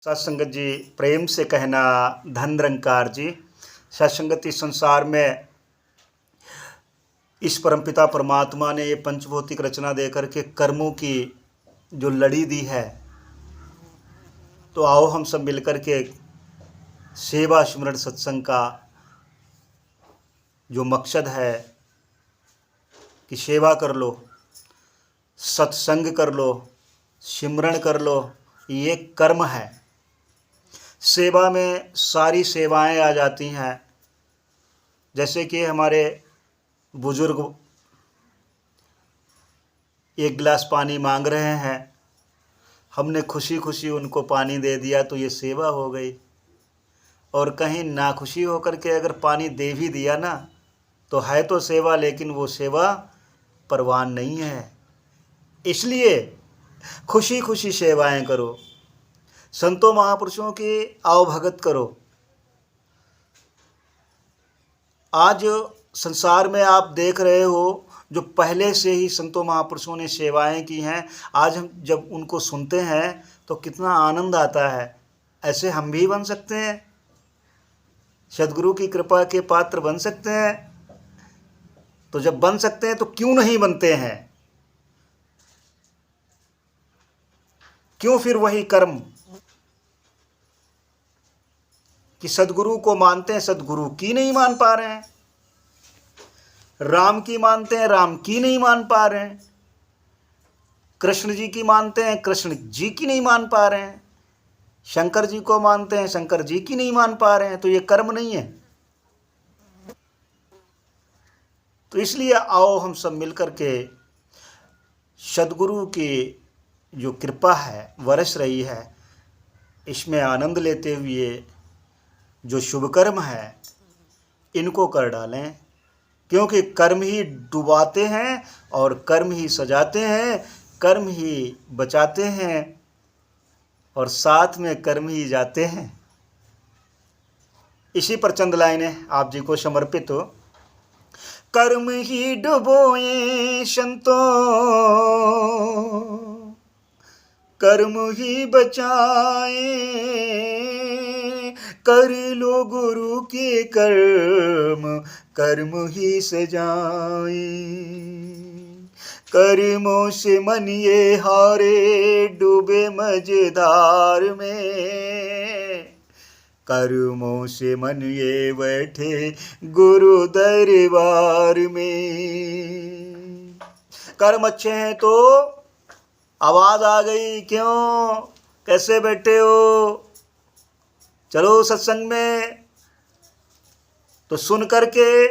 सत्संगत जी, प्रेम से कहना धन निरंकार जी। सत्संगति संसार में इस परमपिता परमात्मा ने ये पंचभौतिक रचना देकर के कर्मों की जो लड़ी दी है, तो आओ हम सब मिलकर के सेवा सिमरण सत्संग का जो मकसद है कि सेवा कर लो, सत्संग कर लो, सिमरण कर लो, ये कर्म है। सेवा में सारी सेवाएं आ जाती हैं। जैसे कि हमारे बुजुर्ग एक गिलास पानी मांग रहे हैं, हमने खुशी खुशी उनको पानी दे दिया तो ये सेवा हो गई। और कहीं नाखुशी होकर के अगर पानी दे भी दिया ना, तो है तो सेवा, लेकिन वो सेवा परवान नहीं है। इसलिए खुशी खुशी सेवाएं करो, संतों महापुरुषों की आओ भगत करो। आज संसार में आप देख रहे हो, जो पहले से ही संतों महापुरुषों ने सेवाएं की हैं, आज हम जब उनको सुनते हैं तो कितना आनंद आता है। ऐसे हम भी बन सकते हैं, सद्गुरु की कृपा के पात्र बन सकते हैं। तो जब बन सकते हैं तो क्यों नहीं बनते हैं? क्यों फिर वही कर्म कि सद्गुरु को मानते हैं, सद्गुरु की नहीं मान पा रहे हैं। राम की मानते हैं, राम की नहीं मान पा रहे हैं। कृष्ण जी की मानते हैं, कृष्ण जी की नहीं मान पा रहे हैं। शंकर जी को मानते हैं, शंकर जी की नहीं मान पा रहे हैं। तो ये कर्म नहीं है। तो इसलिए आओ हम सब मिलकर के सद्गुरु की जो कृपा है बरस रही है, इसमें आनंद लेते हुए जो शुभ कर्म है इनको कर डालें। क्योंकि कर्म ही डुबाते हैं और कर्म ही सजाते हैं, कर्म ही बचाते हैं और साथ में कर्म ही जाते हैं। इसी पर चंद लाइनें आप जी को समर्पित हो। कर्म ही डुबोए संतों, कर्म ही बचाए, कर लो गुरु के कर्म, कर्म ही सजाए। कर्मों से मन ये हारे, डूबे मझधार में, कर्मों से मन ये बैठे गुरु दरबार में। कर्म अच्छे हैं तो आवाज आ गई, क्यों कैसे बैठे हो, चलो सत्संग में। तो सुन करके,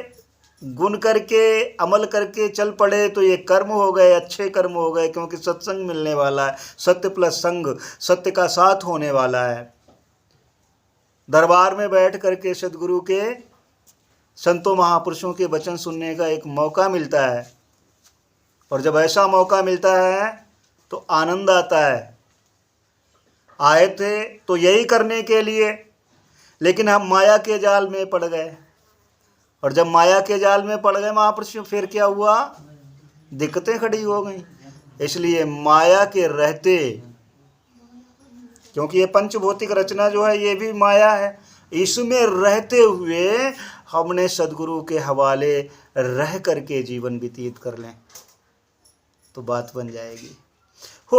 गुन करके, अमल करके चल पड़े तो ये कर्म हो गए, अच्छे कर्म हो गए। क्योंकि सत्संग मिलने वाला है, सत्य प्लस संग, सत्य का साथ होने वाला है। दरबार में बैठ करके सद्गुरु के, संतों महापुरुषों के वचन सुनने का एक मौका मिलता है। और जब ऐसा मौका मिलता है तो आनंद आता है। आए थे तो यही करने के लिए, लेकिन हम माया के जाल में पड़ गए। और जब माया के जाल में पड़ गए महापुरुषों, फिर क्या हुआ? दिक्कतें खड़ी हो गई। इसलिए माया के रहते, क्योंकि ये पंचभौतिक रचना जो है ये भी माया है, इसमें रहते हुए हमने सद्गुरु के हवाले रह करके जीवन व्यतीत कर लें तो बात बन जाएगी। हो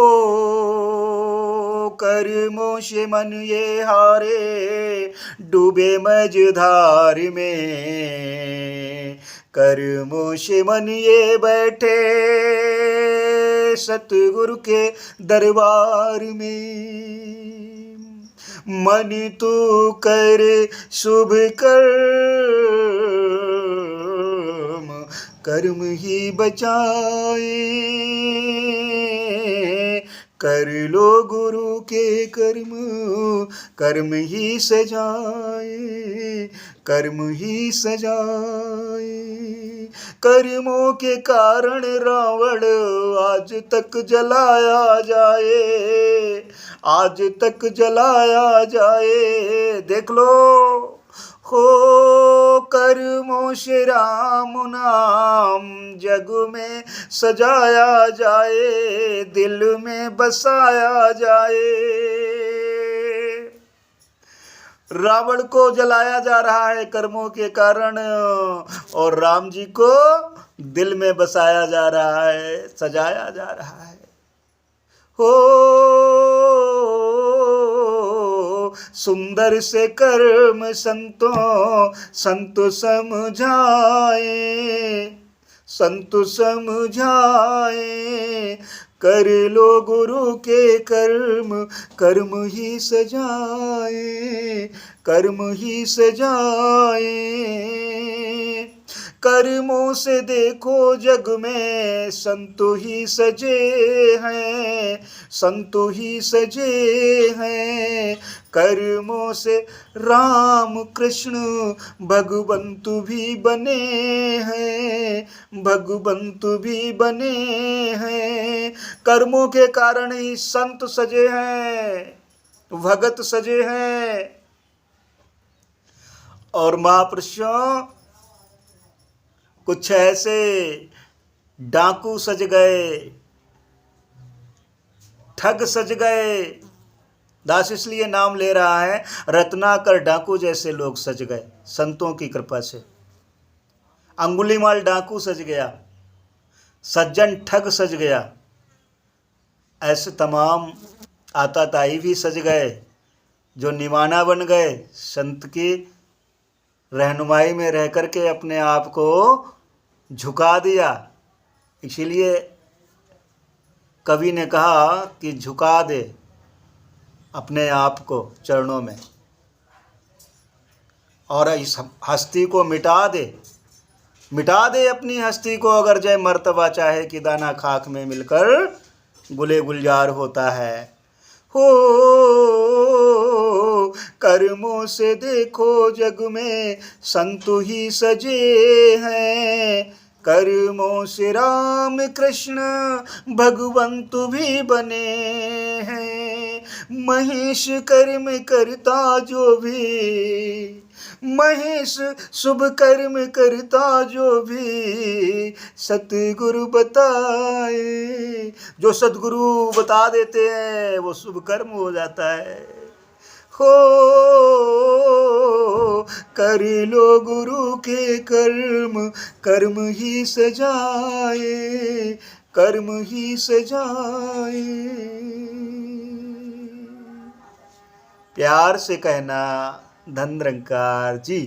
कर्मों से मन ये हारे, डूबे मझधार में, कर्मों से मन ये बैठे सतगुरु के दरबार में। मन तू कर शुभ कर्म, कर्म ही बचाए, कर लो गुरु के कर्म, कर्म ही सजाए, कर्म ही सजाए। कर्मों के कारण रावण आज तक जलाया जाए, आज तक जलाया जाए। देख लो, हो कर्मों से राम नाम जग में सजाया जाए, दिल में बसाया जाए। रावण को जलाया जा रहा है कर्मों के कारण, और राम जी को दिल में बसाया जा रहा है, सजाया जा रहा है। हो सुंदर से कर्म संतों संत समझाए, संत समझाए, कर लो गुरु के कर्म, कर्म ही सजाए, कर्म ही सजाए। कर्मों से देखो जग में संतु ही सजे हैं, संतु ही सजे हैं। कर्मों से राम कृष्ण भगवंतु भी बने हैं, भगवंतु भी बने हैं। कर्मों के कारण ही संत सजे हैं, भगत सजे हैं। और महापुरुषों कुछ ऐसे डाकू सज गए, ठग सज गए। दास इसलिए नाम ले रहा है, रत्नाकर डाकू जैसे लोग सज गए संतों की कृपा से। अंगुलीमाल डाकू सज गया, सज्जन ठग सज गया, ऐसे तमाम आताताई भी सज गए जो निमाना बन गए, संत की रहनुमाई में रह करके अपने आप को झुका दिया। इसीलिए कवि ने कहा कि झुका दे अपने आप को चरणों में, और इस हस्ती को मिटा दे, मिटा दे अपनी हस्ती को। अगर जय मर्तबा चाहे कि दाना खाक में मिलकर गुले गुलजार होता है। हो कर्मों से देखो जग में संतु ही सजे हैं, कर्मों से राम कृष्ण भगवंतु भी बने हैं। महेश कर्म करता जो भी, महेश शुभ कर्म करता जो भी, सतगुरु बताए। जो सतगुरु बता देते हैं वो शुभ कर्म हो जाता है। हो कर लो गुरु के कर्म, कर्म ही सजाए, कर्म ही सजाए। प्यार से कहना धन निरंकार जी।